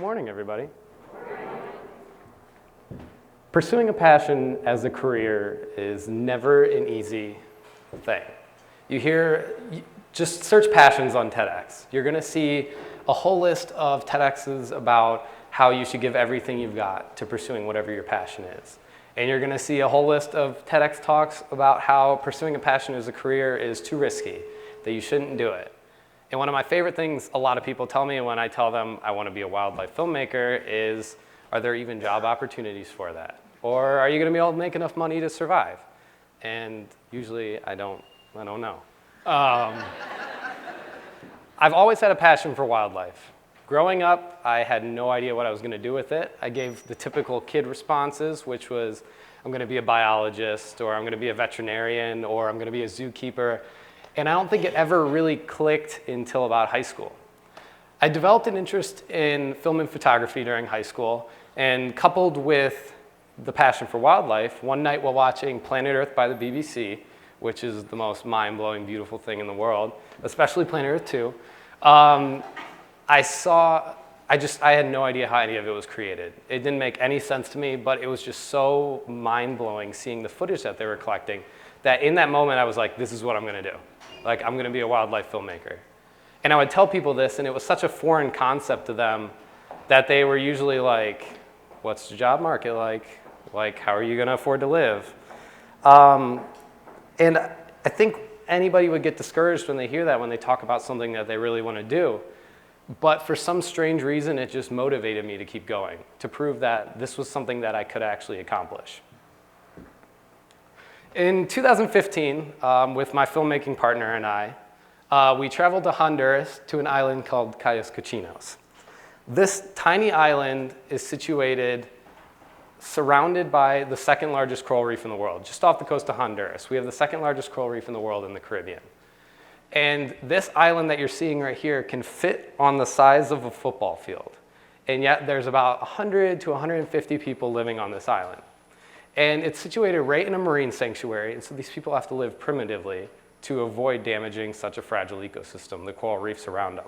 morning, everybody. Pursuing a passion as a career is never an easy thing. Just search passions on TEDx. You're going to see a whole list of TEDx's about how you should give everything you've got to pursuing whatever your passion is. And you're going to see a whole list of TEDx talks about how pursuing a passion as a career is too risky, that you shouldn't do it. And one of my favorite things a lot of people tell me when I tell them I want to be a wildlife filmmaker is, are there even job opportunities for that? Or are you going to be able to make enough money to survive? And usually I don't know. I've always had a passion for wildlife. Growing up, I had no idea what I was going to do with it. I gave the typical kid responses, which was, I'm going to be a biologist, or I'm going to be a veterinarian, or I'm going to be a zookeeper. And I don't think it ever really clicked until about high school. I developed an interest in film and photography during high school, and coupled with the passion for wildlife, one night while watching Planet Earth by the BBC, which is the most mind-blowing, beautiful thing in the world, especially Planet Earth 2, I had no idea how any of it was created. It didn't make any sense to me, but it was just so mind-blowing seeing the footage that they were collecting that in that moment I was like, this is what I'm going to do. Like, I'm going to be a wildlife filmmaker. And I would tell people this, and it was such a foreign concept to them that they were usually like, what's the job market like? Like, how are you going to afford to live? And I think anybody would get discouraged when they hear that, when they talk about something that they really want to do. But for some strange reason, it just motivated me to keep going, to prove that this was something that I could actually accomplish. In 2015, with my filmmaking partner and I, we traveled to Honduras to an island called Cayos Cochinos. This tiny island is situated surrounded by the second largest coral reef in the world, just off the coast of Honduras. We have the second largest coral reef in the world in the Caribbean. And this island that you're seeing right here can fit on the size of a football field. And yet there's about 100 to 150 people living on this island. And it's situated right in a marine sanctuary, and so these people have to live primitively to avoid damaging such a fragile ecosystem, the coral reefs around them.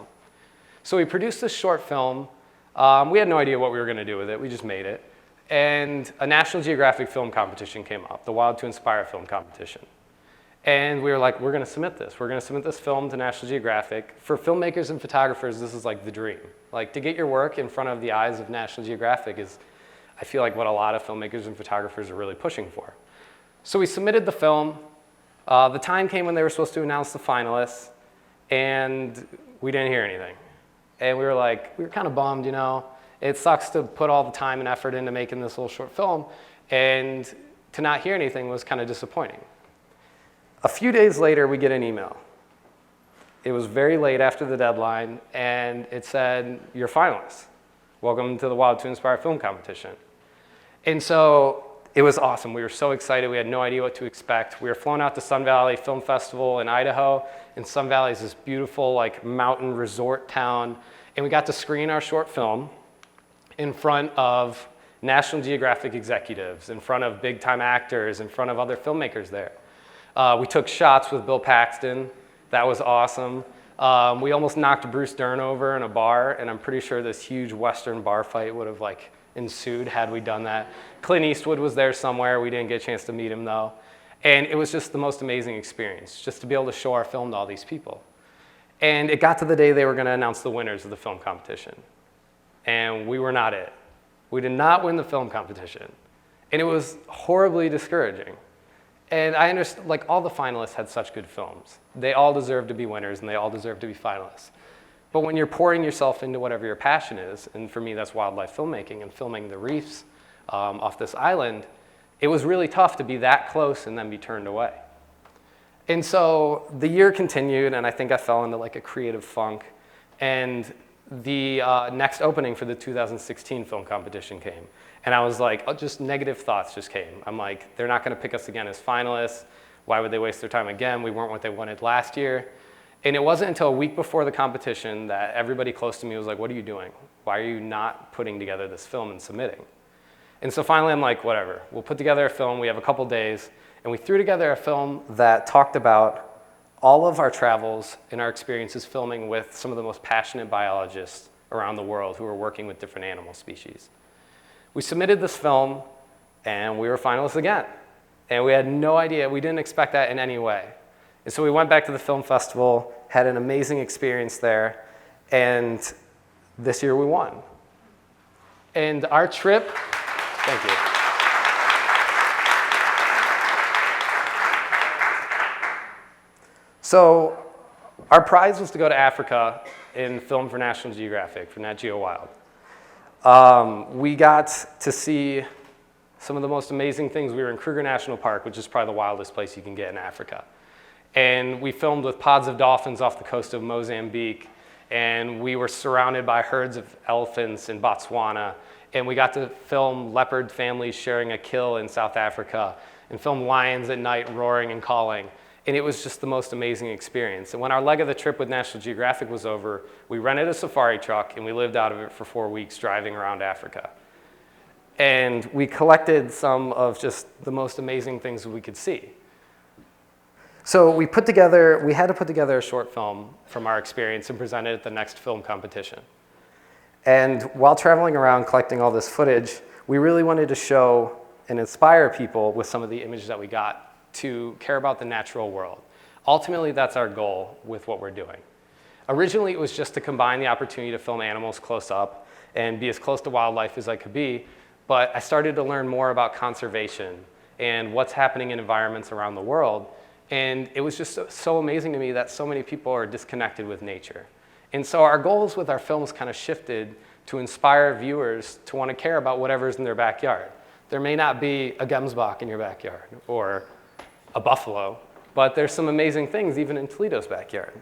So we produced this short film. We had no idea what we were going to do with it. We just made it. And a National Geographic film competition came up, the Wild to Inspire film competition. And we were like, we're going to submit this. We're going to submit this film to National Geographic. For filmmakers and photographers, this is like the dream. Like, to get your work in front of the eyes of National Geographic is, I feel like, what a lot of filmmakers and photographers are really pushing for. So we submitted the film. The time came when they were supposed to announce the finalists, and we didn't hear anything. And we were kind of bummed, you know. It sucks to put all the time and effort into making this little short film, and to not hear anything was kind of disappointing. A few days later, we get an email. It was very late after the deadline, and it said, you're finalists. Welcome to the Wild to Inspire film competition. And so it was awesome. We were so excited. We had no idea what to expect. We were flown out to Sun Valley Film Festival in Idaho, and Sun Valley is this beautiful mountain resort town, and we got to screen our short film in front of National Geographic executives, in front of big-time actors, in front of other filmmakers there. We took shots with Bill Paxton. That was awesome. We almost knocked Bruce Dern over in a bar, and I'm pretty sure this huge Western bar fight would have ensued had we done that. Clint Eastwood was there somewhere. We didn't get a chance to meet him though. And it was just the most amazing experience, just to be able to show our film to all these people. And it got to the day they were going to announce the winners of the film competition. And we were not it. We did not win the film competition. And it was horribly discouraging. And I understand, all the finalists had such good films. They all deserve to be winners, and they all deserve to be finalists. But when you're pouring yourself into whatever your passion is, and for me that's wildlife filmmaking and filming the reefs off this island, it was really tough to be that close and then be turned away. And so the year continued, and I think I fell into a creative funk. And the next opening for the 2016 film competition came. And I was just negative thoughts just came. I'm like, they're not going to pick us again as finalists. Why would they waste their time again? We weren't what they wanted last year. And it wasn't until a week before the competition that everybody close to me was like, what are you doing? Why are you not putting together this film and submitting? And so finally I'm like, whatever. We'll put together a film. We have a couple days. And we threw together a film that talked about all of our travels and our experiences filming with some of the most passionate biologists around the world who were working with different animal species. We submitted this film, and we were finalists again. And we had no idea, we didn't expect that in any way. And so we went back to the film festival, had an amazing experience there, and this year we won. And our trip, thank you. So our prize was to go to Africa and film for National Geographic, for Nat Geo Wild. We got to see some of the most amazing things. We were in Kruger National Park, which is probably the wildest place you can get in Africa. And we filmed with pods of dolphins off the coast of Mozambique. And we were surrounded by herds of elephants in Botswana. And we got to film leopard families sharing a kill in South Africa, and film lions at night roaring and calling. And it was just the most amazing experience. And when our leg of the trip with National Geographic was over, we rented a safari truck and we lived out of it for 4 weeks driving around Africa. And we collected some of just the most amazing things we could see. So we had to put together a short film from our experience and present it at the next film competition. And while traveling around collecting all this footage, we really wanted to show and inspire people with some of the images that we got to care about the natural world. Ultimately, that's our goal with what we're doing. Originally, it was just to combine the opportunity to film animals close up and be as close to wildlife as I could be, but I started to learn more about conservation and what's happening in environments around the world, and it was just so amazing to me that so many people are disconnected with nature. And so our goals with our films kind of shifted to inspire viewers to want to care about whatever's in their backyard. There may not be a gemsbok in your backyard or a buffalo, but there's some amazing things even in Toledo's backyard.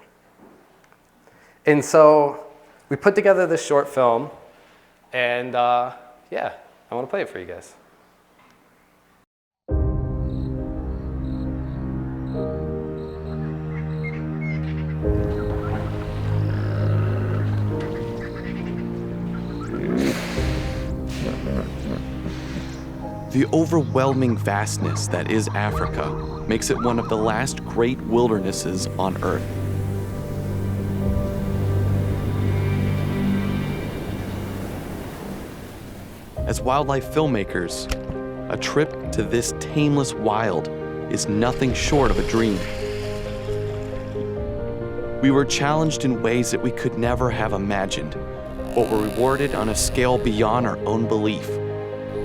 And so we put together this short film, and yeah, I want to play it for you guys. The overwhelming vastness that is Africa makes it one of the last great wildernesses on Earth. As wildlife filmmakers, a trip to this tameless wild is nothing short of a dream. We were challenged in ways that we could never have imagined, but were rewarded on a scale beyond our own belief.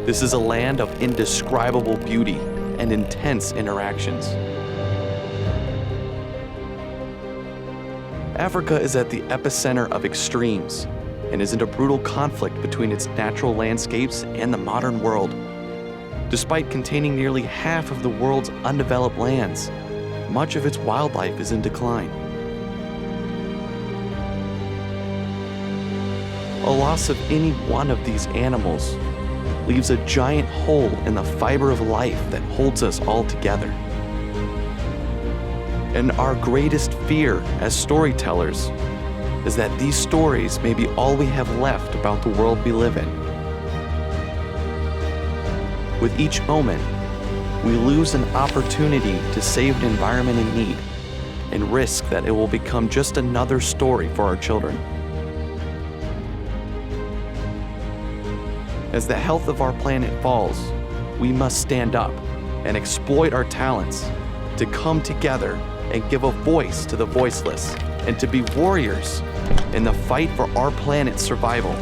This is a land of indescribable beauty and intense interactions. Africa is at the epicenter of extremes and is in a brutal conflict between its natural landscapes and the modern world. Despite containing nearly half of the world's undeveloped lands, much of its wildlife is in decline. A loss of any one of these animals leaves a giant hole in the fiber of life that holds us all together. And our greatest fear as storytellers is that these stories may be all we have left about the world we live in. With each moment, we lose an opportunity to save an environment in need and risk that it will become just another story for our children. As the health of our planet falls, we must stand up and exploit our talents to come together and give a voice to the voiceless and to be warriors in the fight for our planet's survival.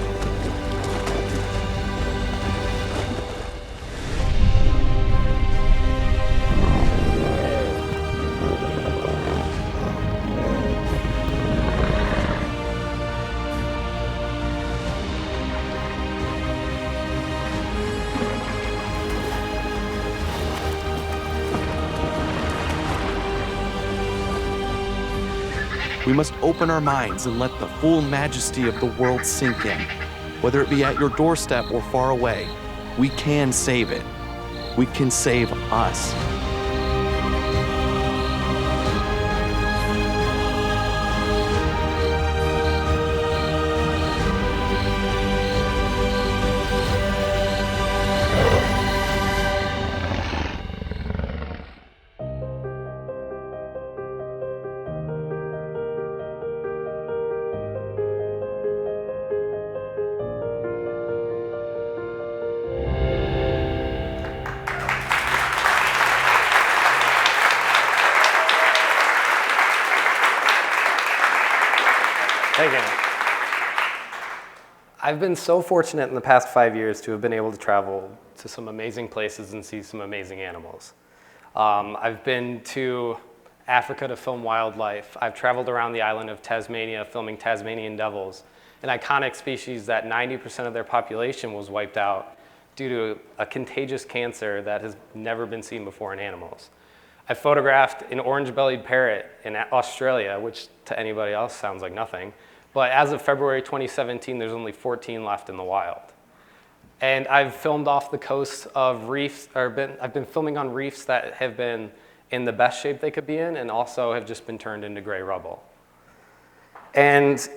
We must open our minds and let the full majesty of the world sink in. Whether it be at your doorstep or far away, we can save it. We can save us. Thank you. I've been so fortunate in the past 5 years to have been able to travel to some amazing places and see some amazing animals. I've been to Africa to film wildlife. I've traveled around the island of Tasmania filming Tasmanian devils, an iconic species that 90% of their population was wiped out due to a contagious cancer that has never been seen before in animals. I photographed an orange-bellied parrot in Australia, which to anybody else sounds like nothing. But as of February 2017, there's only 14 left in the wild. And I've filmed off the coast of reefs, I've been filming on reefs that have been in the best shape they could be in and also have just been turned into gray rubble. And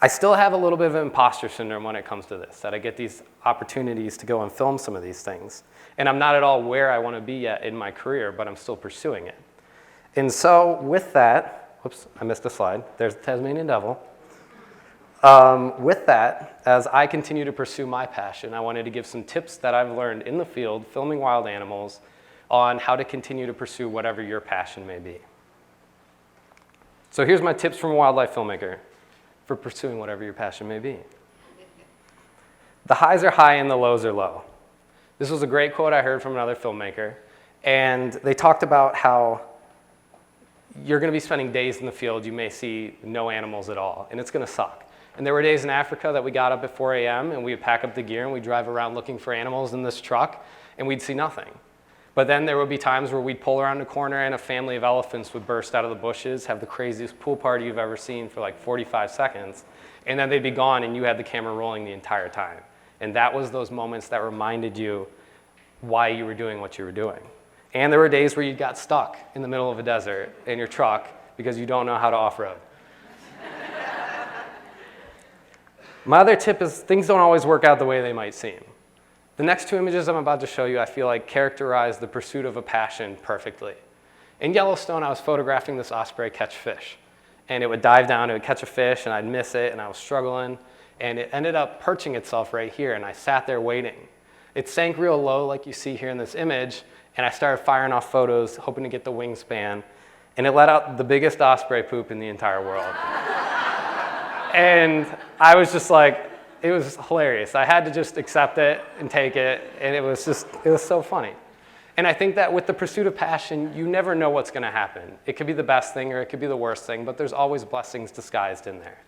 I still have a little bit of imposter syndrome when it comes to this, that I get these opportunities to go and film some of these things. And I'm not at all where I want to be yet in my career, but I'm still pursuing it. And so with that, whoops, I missed a slide. There's the Tasmanian devil. With that, as I continue to pursue my passion, I wanted to give some tips that I've learned in the field filming wild animals on how to continue to pursue whatever your passion may be. So here's my tips from a wildlife filmmaker for pursuing whatever your passion may be. The highs are high and the lows are low. This was a great quote I heard from another filmmaker, and they talked about how you're going to be spending days in the field, you may see no animals at all, and it's going to suck. And there were days in Africa that we got up at 4 a.m. and we'd pack up the gear and we'd drive around looking for animals in this truck and we'd see nothing. But then there would be times where we'd pull around the corner and a family of elephants would burst out of the bushes, have the craziest pool party you've ever seen for like 45 seconds, and then they'd be gone and you had the camera rolling the entire time. And that was those moments that reminded you why you were doing what you were doing. And there were days where you got stuck in the middle of a desert in your truck because you don't know how to off-road. My other tip is things don't always work out the way they might seem. The next two images I'm about to show you, I feel like characterize the pursuit of a passion perfectly. In Yellowstone, I was photographing this osprey catch fish. And it would dive down, it would catch a fish, and I'd miss it, and I was struggling. And it ended up perching itself right here, and I sat there waiting. It sank real low, like you see here in this image, and I started firing off photos, hoping to get the wingspan. And it let out the biggest osprey poop in the entire world. And I was just like, it was hilarious. I had to just accept it and take it, and it was so funny. And I think that with the pursuit of passion, you never know what's going to happen. It could be the best thing or it could be the worst thing, but there's always blessings disguised in there.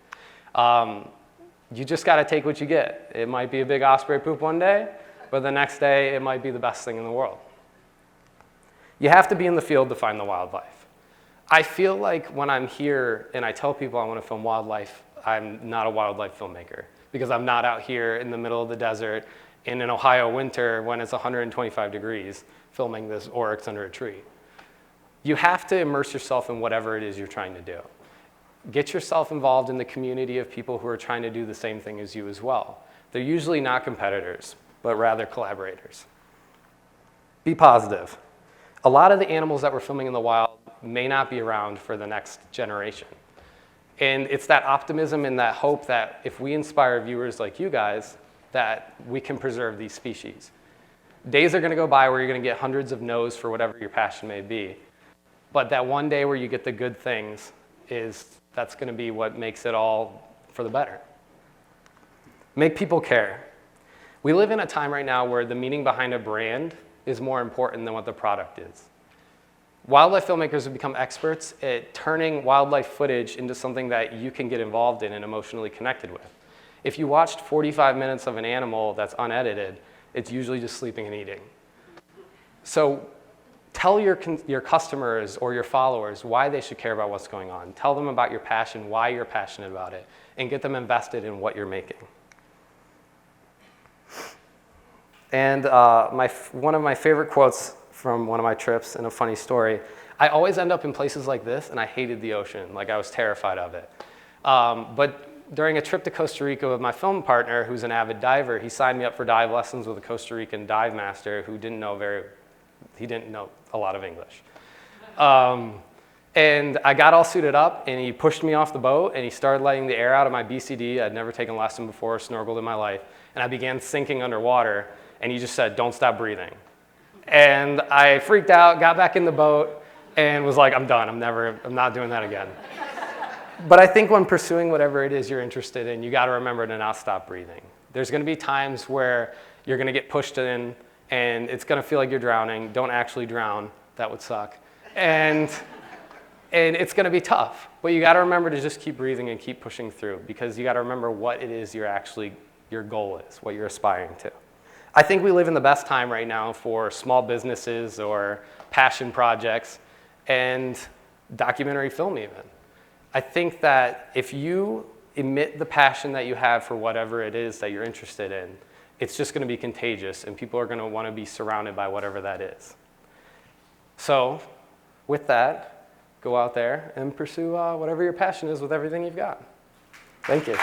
You just got to take what you get. It might be a big osprey poop one day, but the next day it might be the best thing in the world. You have to be in the field to find the wildlife. I feel like when I'm here and I tell people I want to film wildlife, I'm not a wildlife filmmaker because I'm not out here in the middle of the desert in an Ohio winter when it's 125 degrees filming this oryx under a tree. You have to immerse yourself in whatever it is you're trying to do. Get yourself involved in the community of people who are trying to do the same thing as you as well. They're usually not competitors, but rather collaborators. Be positive. A lot of the animals that we're filming in the wild may not be around for the next generation. And it's that optimism and that hope that if we inspire viewers like you guys, that we can preserve these species. Days are going to go by where you're going to get hundreds of no's for whatever your passion may be. But that one day where you get the good things, that's going to be what makes it all for the better. Make people care. We live in a time right now where the meaning behind a brand is more important than what the product is. Wildlife filmmakers have become experts at turning wildlife footage into something that you can get involved in and emotionally connected with. If you watched 45 minutes of an animal that's unedited, it's usually just sleeping and eating. So tell your customers or your followers why they should care about what's going on. Tell them about your passion, why you're passionate about it, and get them invested in what you're making. And one of my favorite quotes from one of my trips, and a funny story, I always end up in places like this, and I hated the ocean. Like, I was terrified of it. But during a trip to Costa Rica with my film partner, who's an avid diver, he signed me up for dive lessons with a Costa Rican dive master who didn't know a lot of English. And I got all suited up, and he pushed me off the boat, and he started letting the air out of my BCD. I'd never taken a lesson before, snorkeled in my life, and I began sinking underwater, and he just said, "Don't stop breathing." And I freaked out, got back in the boat, and was like, I'm done. I'm not doing that again. But I think when pursuing whatever it is you're interested in, you got to remember to not stop breathing. There's going to be times where you're going to get pushed in, and it's going to feel like you're drowning. Don't actually drown. That would suck. And it's going to be tough. But you got to remember to just keep breathing and keep pushing through, because you got to remember what it is your goal is, what you're aspiring to. I think we live in the best time right now for small businesses or passion projects and documentary film even. I think that if you emit the passion that you have for whatever it is that you're interested in, it's just going to be contagious, and people are going to want to be surrounded by whatever that is. So with that, go out there and pursue whatever your passion is with everything you've got. Thank you.